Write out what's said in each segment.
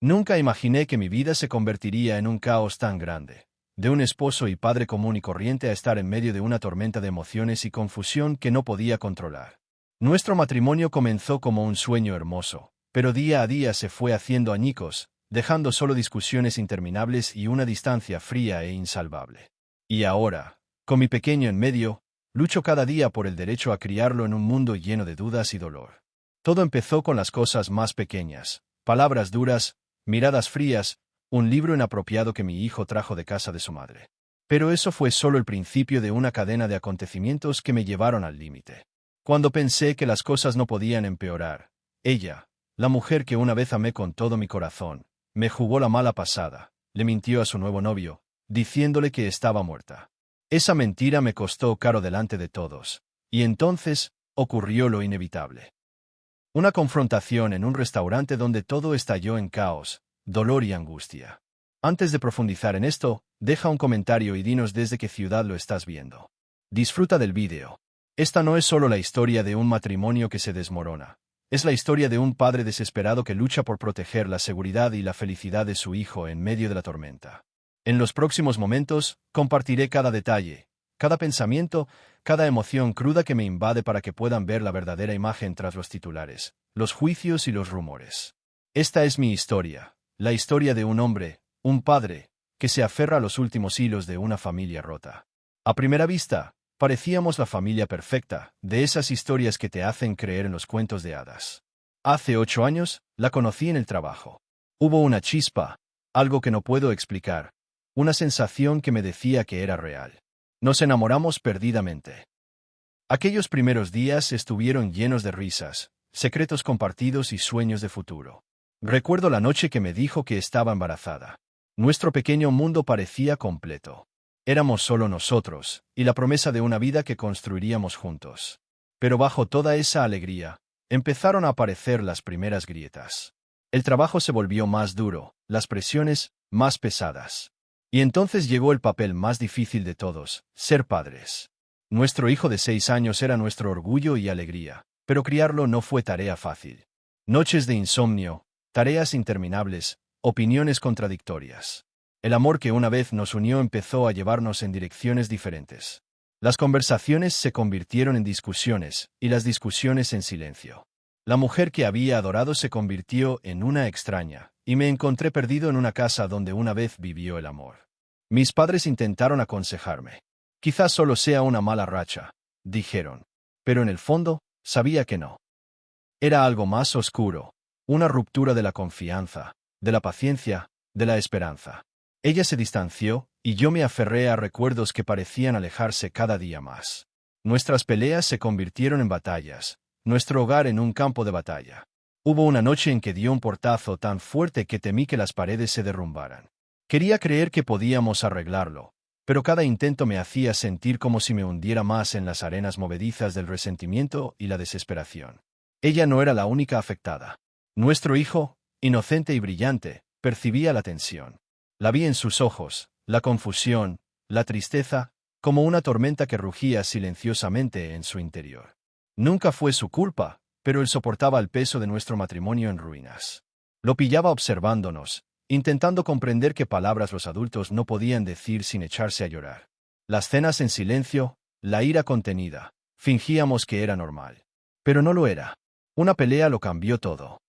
Nunca imaginé que mi vida se convertiría en un caos tan grande. De un esposo y padre común y corriente a estar en medio de una tormenta de emociones y confusión que no podía controlar. Nuestro matrimonio comenzó como un sueño hermoso, pero día a día se fue haciendo añicos, dejando solo discusiones interminables y una distancia fría e insalvable. Y ahora, con mi pequeño en medio, lucho cada día por el derecho a criarlo en un mundo lleno de dudas y dolor. Todo empezó con las cosas más pequeñas, palabras duras, miradas frías, un libro inapropiado que mi hijo trajo de casa de su madre. Pero eso fue solo el principio de una cadena de acontecimientos que me llevaron al límite. Cuando pensé que las cosas no podían empeorar, ella, la mujer que una vez amé con todo mi corazón, me jugó la mala pasada, le mintió a su nuevo novio, diciéndole que estaba muerta. Esa mentira me costó caro delante de todos, y entonces ocurrió lo inevitable. Una confrontación en un restaurante donde todo estalló en caos, dolor y angustia. Antes de profundizar en esto, deja un comentario y dinos desde qué ciudad lo estás viendo. Disfruta del vídeo. Esta no es solo la historia de un matrimonio que se desmorona. Es la historia de un padre desesperado que lucha por proteger la seguridad y la felicidad de su hijo en medio de la tormenta. En los próximos momentos, compartiré cada detalle, cada pensamiento, cada emoción cruda que me invade para que puedan ver la verdadera imagen tras los titulares, los juicios y los rumores. Esta es mi historia, la historia de un hombre, un padre, que se aferra a los últimos hilos de una familia rota. A primera vista, parecíamos la familia perfecta, de esas historias que te hacen creer en los cuentos de hadas. Hace 8 años, la conocí en el trabajo. Hubo una chispa, algo que no puedo explicar, una sensación que me decía que era real. Nos enamoramos perdidamente. Aquellos primeros días estuvieron llenos de risas, secretos compartidos y sueños de futuro. Recuerdo la noche que me dijo que estaba embarazada. Nuestro pequeño mundo parecía completo. Éramos solo nosotros, y la promesa de una vida que construiríamos juntos. Pero bajo toda esa alegría, empezaron a aparecer las primeras grietas. El trabajo se volvió más duro, las presiones más pesadas. Y entonces llegó el papel más difícil de todos, ser padres. Nuestro hijo de 6 años era nuestro orgullo y alegría, pero criarlo no fue tarea fácil. Noches de insomnio, tareas interminables, opiniones contradictorias. El amor que una vez nos unió empezó a llevarnos en direcciones diferentes. Las conversaciones se convirtieron en discusiones, y las discusiones en silencio. La mujer que había adorado se convirtió en una extraña, y me encontré perdido en una casa donde una vez vivió el amor. Mis padres intentaron aconsejarme. Quizás solo sea una mala racha, dijeron. Pero en el fondo, sabía que no. Era algo más oscuro, una ruptura de la confianza, de la paciencia, de la esperanza. Ella se distanció, y yo me aferré a recuerdos que parecían alejarse cada día más. Nuestras peleas se convirtieron en batallas, nuestro hogar en un campo de batalla. Hubo una noche en que dio un portazo tan fuerte que temí que las paredes se derrumbaran. Quería creer que podíamos arreglarlo, pero cada intento me hacía sentir como si me hundiera más en las arenas movedizas del resentimiento y la desesperación. Ella no era la única afectada. Nuestro hijo, inocente y brillante, percibía la tensión. La vi en sus ojos, la confusión, la tristeza, como una tormenta que rugía silenciosamente en su interior. Nunca fue su culpa, pero él soportaba el peso de nuestro matrimonio en ruinas. Lo pillaba observándonos, intentando comprender qué palabras los adultos no podían decir sin echarse a llorar. Las cenas en silencio, la ira contenida, fingíamos que era normal. Pero no lo era. Una pelea lo cambió todo.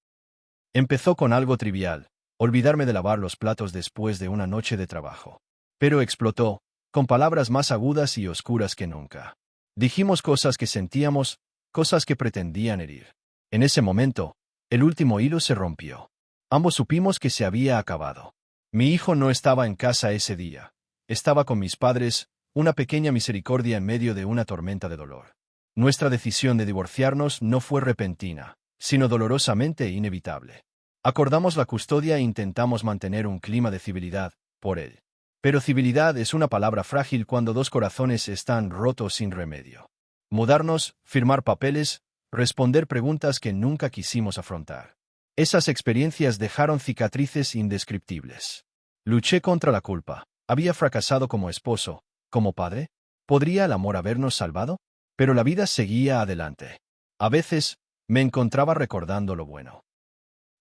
Empezó con algo trivial, olvidarme de lavar los platos después de una noche de trabajo. Pero explotó, con palabras más agudas y oscuras que nunca. Dijimos cosas que sentíamos, cosas que pretendían herir. En ese momento, el último hilo se rompió. Ambos supimos que se había acabado. Mi hijo no estaba en casa ese día. Estaba con mis padres, una pequeña misericordia en medio de una tormenta de dolor. Nuestra decisión de divorciarnos no fue repentina, sino dolorosamente inevitable. Acordamos la custodia e intentamos mantener un clima de civilidad, por él. Pero civilidad es una palabra frágil cuando dos corazones están rotos sin remedio. Mudarnos, firmar papeles, responder preguntas que nunca quisimos afrontar. Esas experiencias dejaron cicatrices indescriptibles. Luché contra la culpa. ¿Había fracasado como esposo, como padre? ¿Podría el amor habernos salvado? Pero la vida seguía adelante. A veces, me encontraba recordando lo bueno.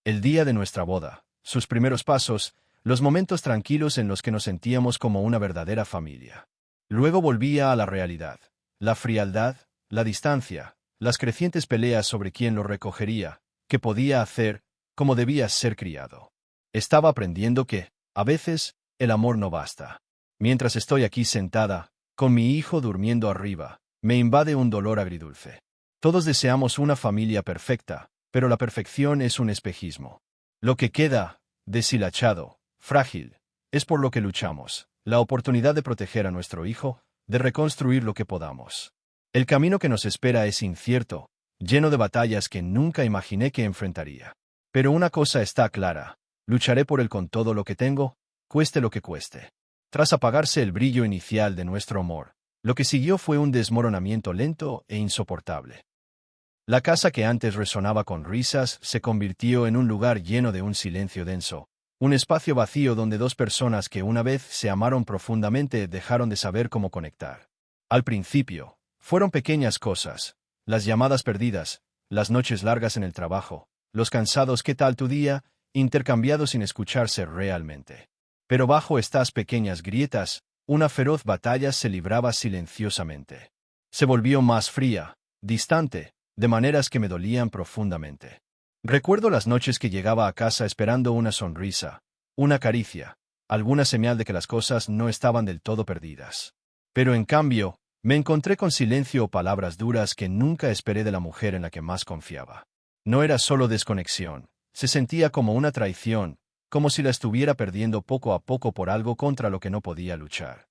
El día de nuestra boda, sus primeros pasos, los momentos tranquilos en los que nos sentíamos como una verdadera familia. Luego volvía a la realidad, la frialdad, la distancia, las crecientes peleas sobre quién lo recogería, qué podía hacer, cómo debía ser criado. Estaba aprendiendo que, a veces, el amor no basta. Mientras estoy aquí sentada, con mi hijo durmiendo arriba, me invade un dolor agridulce. Todos deseamos una familia perfecta, pero la perfección es un espejismo. Lo que queda, deshilachado, frágil, es por lo que luchamos, la oportunidad de proteger a nuestro hijo, de reconstruir lo que podamos. El camino que nos espera es incierto, lleno de batallas que nunca imaginé que enfrentaría. Pero una cosa está clara, lucharé por él con todo lo que tengo, cueste lo que cueste. Tras apagarse el brillo inicial de nuestro amor, lo que siguió fue un desmoronamiento lento e insoportable. La casa que antes resonaba con risas se convirtió en un lugar lleno de un silencio denso, un espacio vacío donde dos personas que una vez se amaron profundamente dejaron de saber cómo conectar. Al principio, fueron pequeñas cosas, las llamadas perdidas, las noches largas en el trabajo, los cansados ¿qué tal tu día?, intercambiados sin escucharse realmente. Pero bajo estas pequeñas grietas, una feroz batalla se libraba silenciosamente. Se volvió más fría, distante, de maneras que me dolían profundamente. Recuerdo las noches que llegaba a casa esperando una sonrisa, una caricia, alguna señal de que las cosas no estaban del todo perdidas. Pero en cambio, me encontré con silencio o palabras duras que nunca esperé de la mujer en la que más confiaba. No era solo desconexión, se sentía como una traición, como si la estuviera perdiendo poco a poco por algo contra lo que no podía luchar.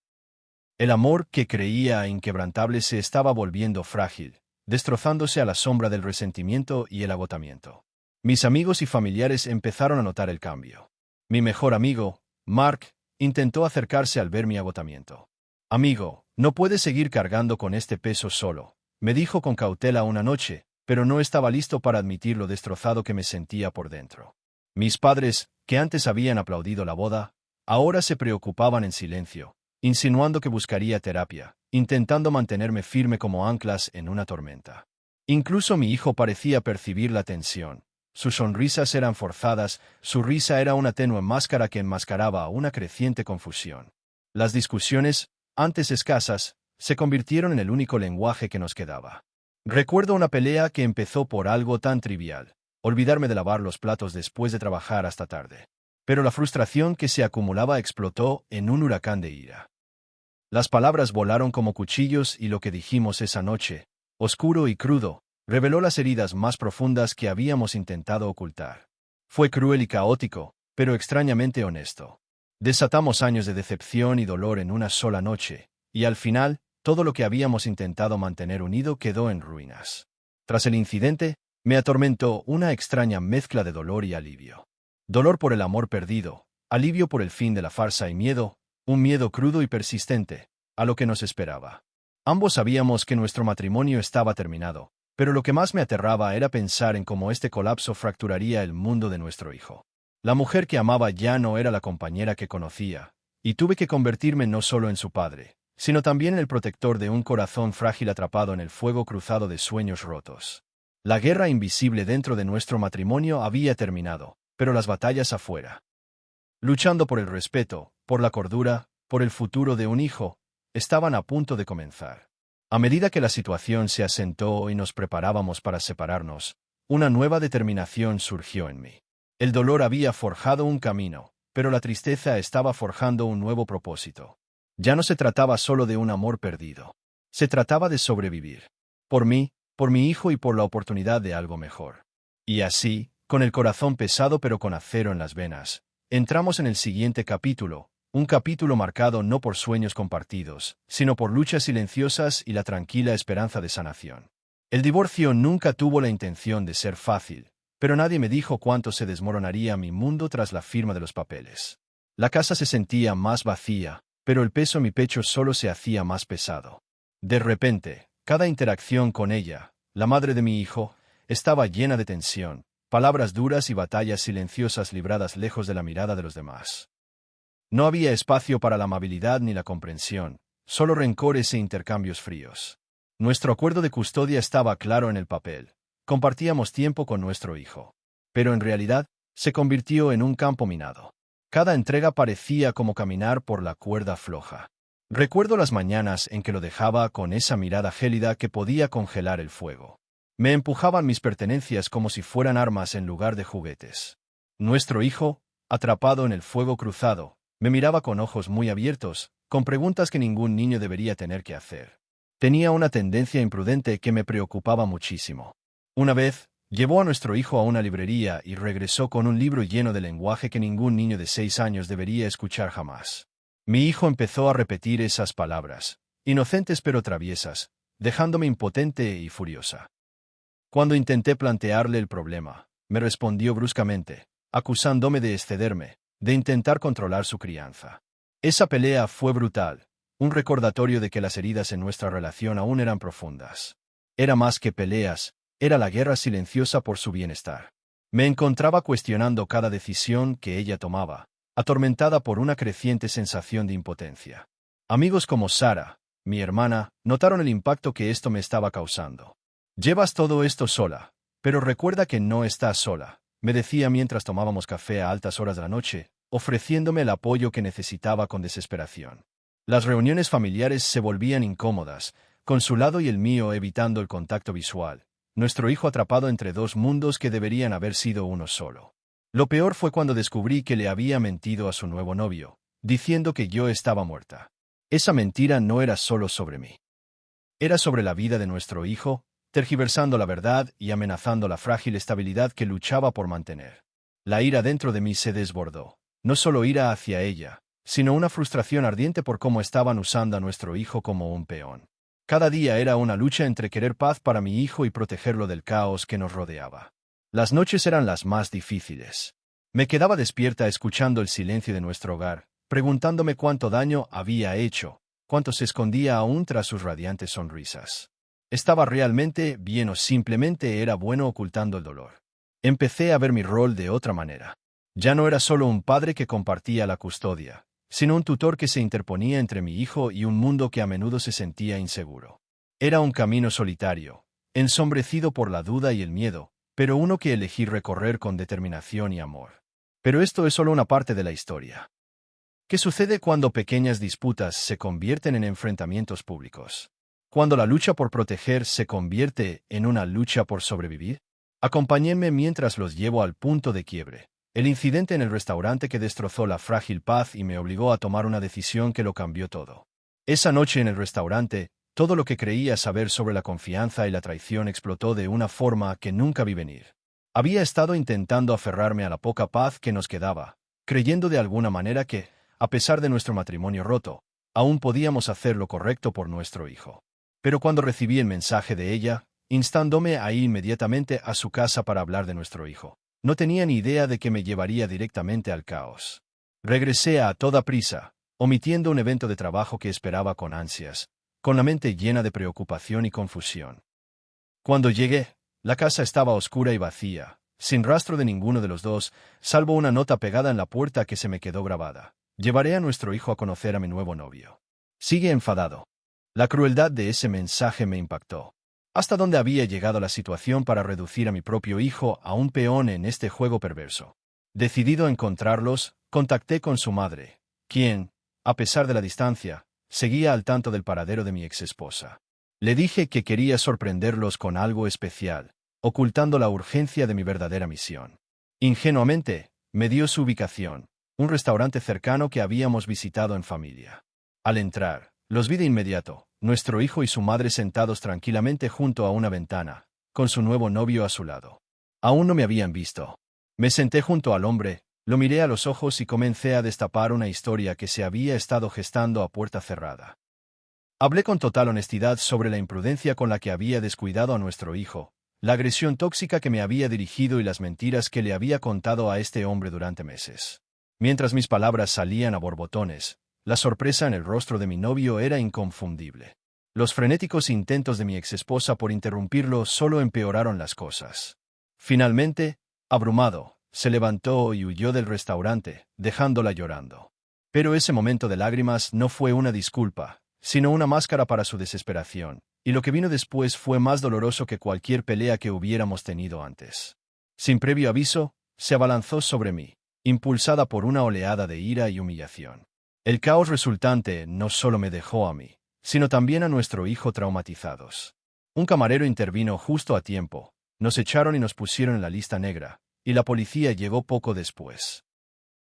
El amor que creía inquebrantable se estaba volviendo frágil, destrozándose a la sombra del resentimiento y el agotamiento. Mis amigos y familiares empezaron a notar el cambio. Mi mejor amigo, Mark, intentó acercarse al ver mi agotamiento. «Amigo, no puedes seguir cargando con este peso solo», me dijo con cautela una noche, pero no estaba listo para admitir lo destrozado que me sentía por dentro. Mis padres, que antes habían aplaudido la boda, ahora se preocupaban en silencio, insinuando que buscaría terapia, intentando mantenerme firme como anclas en una tormenta. Incluso mi hijo parecía percibir la tensión. Sus sonrisas eran forzadas, su risa era una tenue máscara que enmascaraba una creciente confusión. Las discusiones, antes escasas, se convirtieron en el único lenguaje que nos quedaba. Recuerdo una pelea que empezó por algo tan trivial, olvidarme de lavar los platos después de trabajar hasta tarde. Pero la frustración que se acumulaba explotó en un huracán de ira. Las palabras volaron como cuchillos y lo que dijimos esa noche, oscuro y crudo, reveló las heridas más profundas que habíamos intentado ocultar. Fue cruel y caótico, pero extrañamente honesto. Desatamos años de decepción y dolor en una sola noche, y al final, todo lo que habíamos intentado mantener unido quedó en ruinas. Tras el incidente, me atormentó una extraña mezcla de dolor y alivio. Dolor por el amor perdido, alivio por el fin de la farsa y miedo, un miedo crudo y persistente, a lo que nos esperaba. Ambos sabíamos que nuestro matrimonio estaba terminado, pero lo que más me aterraba era pensar en cómo este colapso fracturaría el mundo de nuestro hijo. La mujer que amaba ya no era la compañera que conocía, y tuve que convertirme no solo en su padre, sino también en el protector de un corazón frágil atrapado en el fuego cruzado de sueños rotos. La guerra invisible dentro de nuestro matrimonio había terminado, pero las batallas afuera, luchando por el respeto, por la cordura, por el futuro de un hijo, estaban a punto de comenzar. A medida que la situación se asentó y nos preparábamos para separarnos, una nueva determinación surgió en mí. El dolor había forjado un camino, pero la tristeza estaba forjando un nuevo propósito. Ya no se trataba solo de un amor perdido. Se trataba de sobrevivir. Por mí, por mi hijo y por la oportunidad de algo mejor. Y así, con el corazón pesado pero con acero en las venas, entramos en el siguiente capítulo, un capítulo marcado no por sueños compartidos, sino por luchas silenciosas y la tranquila esperanza de sanación. El divorcio nunca tuvo la intención de ser fácil, pero nadie me dijo cuánto se desmoronaría mi mundo tras la firma de los papeles. La casa se sentía más vacía, pero el peso en mi pecho solo se hacía más pesado. De repente, cada interacción con ella, la madre de mi hijo, estaba llena de tensión, palabras duras y batallas silenciosas libradas lejos de la mirada de los demás. No había espacio para la amabilidad ni la comprensión, solo rencores e intercambios fríos. Nuestro acuerdo de custodia estaba claro en el papel. Compartíamos tiempo con nuestro hijo. Pero en realidad, se convirtió en un campo minado. Cada entrega parecía como caminar por la cuerda floja. Recuerdo las mañanas en que lo dejaba con esa mirada gélida que podía congelar el fuego. Me empujaban mis pertenencias como si fueran armas en lugar de juguetes. Nuestro hijo, atrapado en el fuego cruzado, me miraba con ojos muy abiertos, con preguntas que ningún niño debería tener que hacer. Tenía una tendencia imprudente que me preocupaba muchísimo. Una vez, llevó a nuestro hijo a una librería y regresó con un libro lleno de lenguaje que ningún niño de 6 años debería escuchar jamás. Mi hijo empezó a repetir esas palabras, inocentes pero traviesas, dejándome impotente y furiosa. Cuando intenté plantearle el problema, me respondió bruscamente, acusándome de excederme, de intentar controlar su crianza. Esa pelea fue brutal, un recordatorio de que las heridas en nuestra relación aún eran profundas. Era más que peleas, era la guerra silenciosa por su bienestar. Me encontraba cuestionando cada decisión que ella tomaba, atormentada por una creciente sensación de impotencia. Amigos como Sara, mi hermana, notaron el impacto que esto me estaba causando. Llevas todo esto sola, pero recuerda que no estás sola, me decía mientras tomábamos café a altas horas de la noche, ofreciéndome el apoyo que necesitaba con desesperación. Las reuniones familiares se volvían incómodas, con su lado y el mío evitando el contacto visual, nuestro hijo atrapado entre dos mundos que deberían haber sido uno solo. Lo peor fue cuando descubrí que le había mentido a su nuevo novio, diciendo que yo estaba muerta. Esa mentira no era solo sobre mí. Era sobre la vida de nuestro hijo, tergiversando la verdad y amenazando la frágil estabilidad que luchaba por mantener. La ira dentro de mí se desbordó, no solo ira hacia ella, sino una frustración ardiente por cómo estaban usando a nuestro hijo como un peón. Cada día era una lucha entre querer paz para mi hijo y protegerlo del caos que nos rodeaba. Las noches eran las más difíciles. Me quedaba despierta escuchando el silencio de nuestro hogar, preguntándome cuánto daño había hecho, cuánto se escondía aún tras sus radiantes sonrisas. ¿Estaba realmente bien o simplemente era bueno ocultando el dolor? Empecé a ver mi rol de otra manera. Ya no era solo un padre que compartía la custodia, sino un tutor que se interponía entre mi hijo y un mundo que a menudo se sentía inseguro. Era un camino solitario, ensombrecido por la duda y el miedo, pero uno que elegí recorrer con determinación y amor. Pero esto es solo una parte de la historia. ¿Qué sucede cuando pequeñas disputas se convierten en enfrentamientos públicos? Cuando la lucha por proteger se convierte en una lucha por sobrevivir. Acompáñenme mientras los llevo al punto de quiebre. El incidente en el restaurante que destrozó la frágil paz y me obligó a tomar una decisión que lo cambió todo. Esa noche en el restaurante, todo lo que creía saber sobre la confianza y la traición explotó de una forma que nunca vi venir. Había estado intentando aferrarme a la poca paz que nos quedaba, creyendo de alguna manera que, a pesar de nuestro matrimonio roto, aún podíamos hacer lo correcto por nuestro hijo. Pero cuando recibí el mensaje de ella, instándome a ir inmediatamente a su casa para hablar de nuestro hijo, no tenía ni idea de que me llevaría directamente al caos. Regresé a toda prisa, omitiendo un evento de trabajo que esperaba con ansias, con la mente llena de preocupación y confusión. Cuando llegué, la casa estaba oscura y vacía, sin rastro de ninguno de los dos, salvo una nota pegada en la puerta que se me quedó grabada. Llevaré a nuestro hijo a conocer a mi nuevo novio. Sigue enfadado. La crueldad de ese mensaje me impactó. ¿Hasta dónde había llegado la situación para reducir a mi propio hijo a un peón en este juego perverso? Decidido a encontrarlos, contacté con su madre, quien, a pesar de la distancia, seguía al tanto del paradero de mi exesposa. Le dije que quería sorprenderlos con algo especial, ocultando la urgencia de mi verdadera misión. Ingenuamente, me dio su ubicación, un restaurante cercano que habíamos visitado en familia. Al entrar, los vi de inmediato, nuestro hijo y su madre sentados tranquilamente junto a una ventana, con su nuevo novio a su lado. Aún no me habían visto. Me senté junto al hombre, lo miré a los ojos y comencé a destapar una historia que se había estado gestando a puerta cerrada. Hablé con total honestidad sobre la imprudencia con la que había descuidado a nuestro hijo, la agresión tóxica que me había dirigido y las mentiras que le había contado a este hombre durante meses. Mientras mis palabras salían a borbotones, la sorpresa en el rostro de mi novio era inconfundible. Los frenéticos intentos de mi exesposa por interrumpirlo solo empeoraron las cosas. Finalmente, abrumado, se levantó y huyó del restaurante, dejándola llorando. Pero ese momento de lágrimas no fue una disculpa, sino una máscara para su desesperación, y lo que vino después fue más doloroso que cualquier pelea que hubiéramos tenido antes. Sin previo aviso, se abalanzó sobre mí, impulsada por una oleada de ira y humillación. El caos resultante no solo me dejó a mí, sino también a nuestro hijo traumatizados. Un camarero intervino justo a tiempo, nos echaron y nos pusieron en la lista negra, y la policía llegó poco después.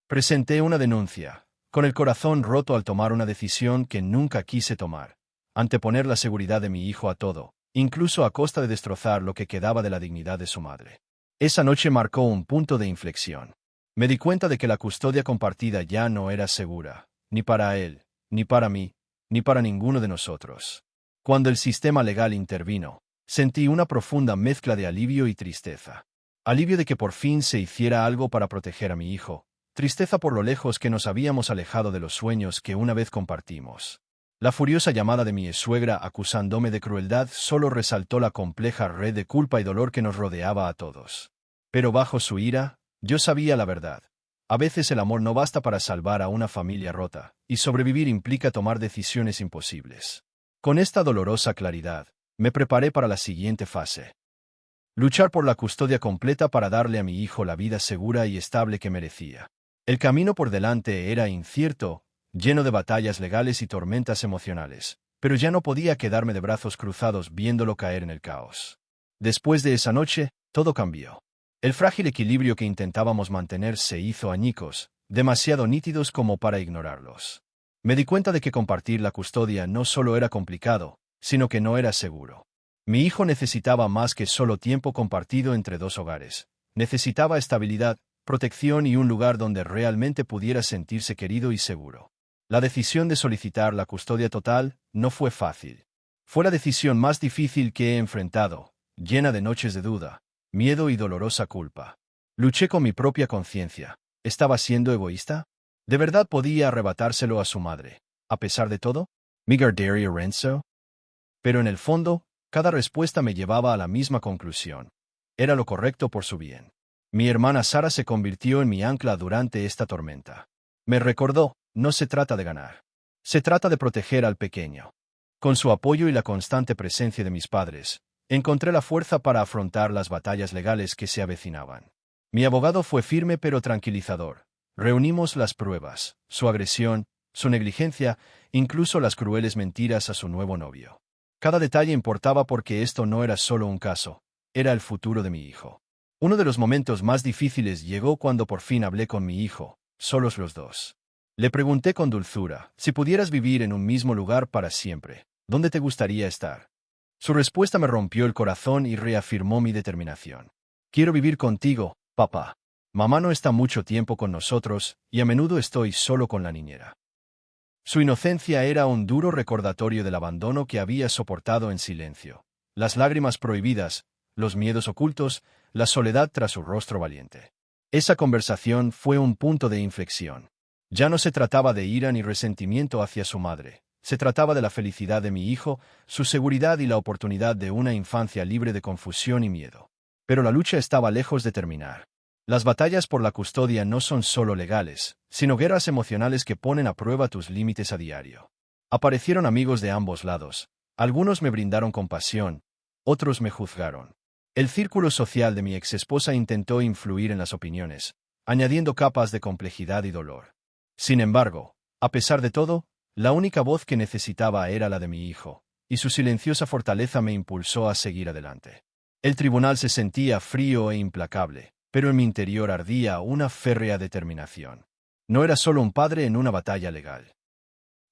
Presenté una denuncia, con el corazón roto al tomar una decisión que nunca quise tomar, anteponer la seguridad de mi hijo a todo, incluso a costa de destrozar lo que quedaba de la dignidad de su madre. Esa noche marcó un punto de inflexión. Me di cuenta de que la custodia compartida ya no era segura, ni para él, ni para mí, ni para ninguno de nosotros. Cuando el sistema legal intervino, sentí una profunda mezcla de alivio y tristeza. Alivio de que por fin se hiciera algo para proteger a mi hijo, tristeza por lo lejos que nos habíamos alejado de los sueños que una vez compartimos. La furiosa llamada de mi suegra acusándome de crueldad solo resaltó la compleja red de culpa y dolor que nos rodeaba a todos. Pero bajo su ira, yo sabía la verdad. A veces el amor no basta para salvar a una familia rota, y sobrevivir implica tomar decisiones imposibles. Con esta dolorosa claridad, me preparé para la siguiente fase. Luchar por la custodia completa para darle a mi hijo la vida segura y estable que merecía. El camino por delante era incierto, lleno de batallas legales y tormentas emocionales, pero ya no podía quedarme de brazos cruzados viéndolo caer en el caos. Después de esa noche, todo cambió. El frágil equilibrio que intentábamos mantener se hizo añicos, demasiado nítidos como para ignorarlos. Me di cuenta de que compartir la custodia no solo era complicado, sino que no era seguro. Mi hijo necesitaba más que solo tiempo compartido entre dos hogares. Necesitaba estabilidad, protección y un lugar donde realmente pudiera sentirse querido y seguro. La decisión de solicitar la custodia total no fue fácil. Fue la decisión más difícil que he enfrentado, llena de noches de duda, miedo y dolorosa culpa. Luché con mi propia conciencia. ¿Estaba siendo egoísta? ¿De verdad podía arrebatárselo a su madre, a pesar de todo? ¿Migardaria Renzo? Pero en el fondo, cada respuesta me llevaba a la misma conclusión. Era lo correcto por su bien. Mi hermana Sara se convirtió en mi ancla durante esta tormenta. Me recordó, no se trata de ganar. Se trata de proteger al pequeño. Con su apoyo y la constante presencia de mis padres, encontré la fuerza para afrontar las batallas legales que se avecinaban. Mi abogado fue firme pero tranquilizador. Reunimos las pruebas, su agresión, su negligencia, incluso las crueles mentiras a su nuevo novio. Cada detalle importaba porque esto no era solo un caso, era el futuro de mi hijo. Uno de los momentos más difíciles llegó cuando por fin hablé con mi hijo, solos los dos. Le pregunté con dulzura, si pudieras vivir en un mismo lugar para siempre, ¿dónde te gustaría estar? Su respuesta me rompió el corazón y reafirmó mi determinación. Quiero vivir contigo, papá. Mamá no está mucho tiempo con nosotros, y a menudo estoy solo con la niñera. Su inocencia era un duro recordatorio del abandono que había soportado en silencio. Las lágrimas prohibidas, los miedos ocultos, la soledad tras su rostro valiente. Esa conversación fue un punto de inflexión. Ya no se trataba de ira ni resentimiento hacia su madre. Se trataba de la felicidad de mi hijo, su seguridad y la oportunidad de una infancia libre de confusión y miedo. Pero la lucha estaba lejos de terminar. Las batallas por la custodia no son solo legales, sino guerras emocionales que ponen a prueba tus límites a diario. Aparecieron amigos de ambos lados. Algunos me brindaron compasión, otros me juzgaron. El círculo social de mi exesposa intentó influir en las opiniones, añadiendo capas de complejidad y dolor. Sin embargo, a pesar de todo, la única voz que necesitaba era la de mi hijo, y su silenciosa fortaleza me impulsó a seguir adelante. El tribunal se sentía frío e implacable, pero en mi interior ardía una férrea determinación. No era solo un padre en una batalla legal.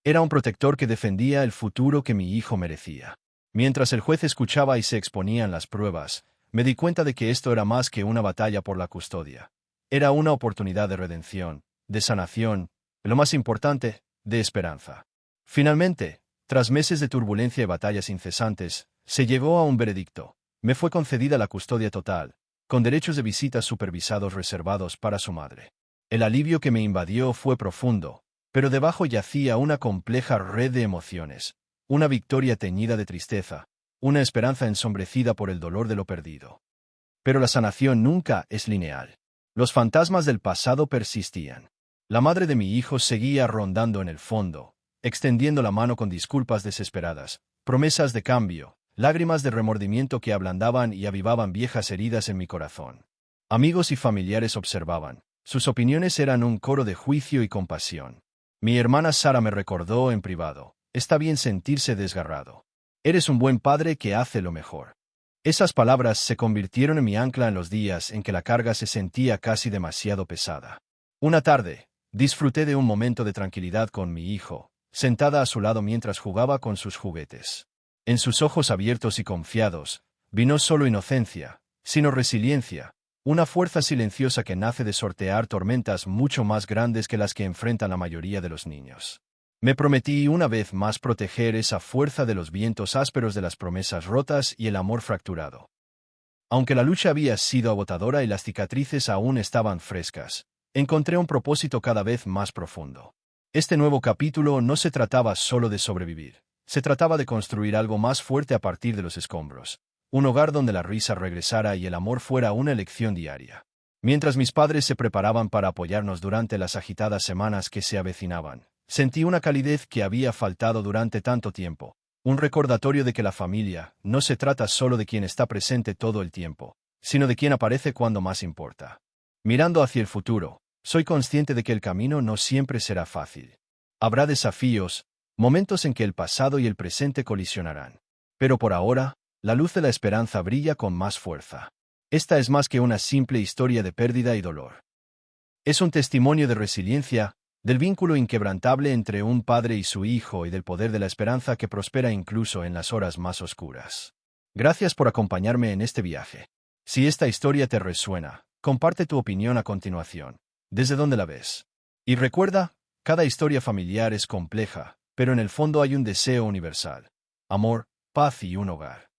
Era un protector que defendía el futuro que mi hijo merecía. Mientras el juez escuchaba y se exponían las pruebas, me di cuenta de que esto era más que una batalla por la custodia. Era una oportunidad de redención, de sanación, y lo más importante, de esperanza. Finalmente, tras meses de turbulencia y batallas incesantes, se llegó a un veredicto. Me fue concedida la custodia total, con derechos de visitas supervisados reservados para su madre. El alivio que me invadió fue profundo, pero debajo yacía una compleja red de emociones, una victoria teñida de tristeza, una esperanza ensombrecida por el dolor de lo perdido. Pero la sanación nunca es lineal. Los fantasmas del pasado persistían. La madre de mi hijo seguía rondando en el fondo, extendiendo la mano con disculpas desesperadas, promesas de cambio, lágrimas de remordimiento que ablandaban y avivaban viejas heridas en mi corazón. Amigos y familiares observaban. Sus opiniones eran un coro de juicio y compasión. Mi hermana Sara me recordó en privado. Está bien sentirse desgarrado. Eres un buen padre que hace lo mejor. Esas palabras se convirtieron en mi ancla en los días en que la carga se sentía casi demasiado pesada. Una tarde, disfruté de un momento de tranquilidad con mi hijo, sentada a su lado mientras jugaba con sus juguetes. En sus ojos abiertos y confiados, vi no solo inocencia, sino resiliencia, una fuerza silenciosa que nace de sortear tormentas mucho más grandes que las que enfrentan la mayoría de los niños. Me prometí una vez más proteger esa fuerza de los vientos ásperos de las promesas rotas y el amor fracturado. Aunque la lucha había sido agotadora y las cicatrices aún estaban frescas, encontré un propósito cada vez más profundo. Este nuevo capítulo no se trataba solo de sobrevivir, se trataba de construir algo más fuerte a partir de los escombros, un hogar donde la risa regresara y el amor fuera una elección diaria. Mientras mis padres se preparaban para apoyarnos durante las agitadas semanas que se avecinaban, sentí una calidez que había faltado durante tanto tiempo, un recordatorio de que la familia no se trata solo de quien está presente todo el tiempo, sino de quien aparece cuando más importa. Mirando hacia el futuro, soy consciente de que el camino no siempre será fácil. Habrá desafíos, momentos en que el pasado y el presente colisionarán. Pero por ahora, la luz de la esperanza brilla con más fuerza. Esta es más que una simple historia de pérdida y dolor. Es un testimonio de resiliencia, del vínculo inquebrantable entre un padre y su hijo y del poder de la esperanza que prospera incluso en las horas más oscuras. Gracias por acompañarme en este viaje. Si esta historia te resuena, comparte tu opinión a continuación. ¿Desde dónde la ves? Y recuerda, cada historia familiar es compleja, pero en el fondo hay un deseo universal: amor, paz y un hogar.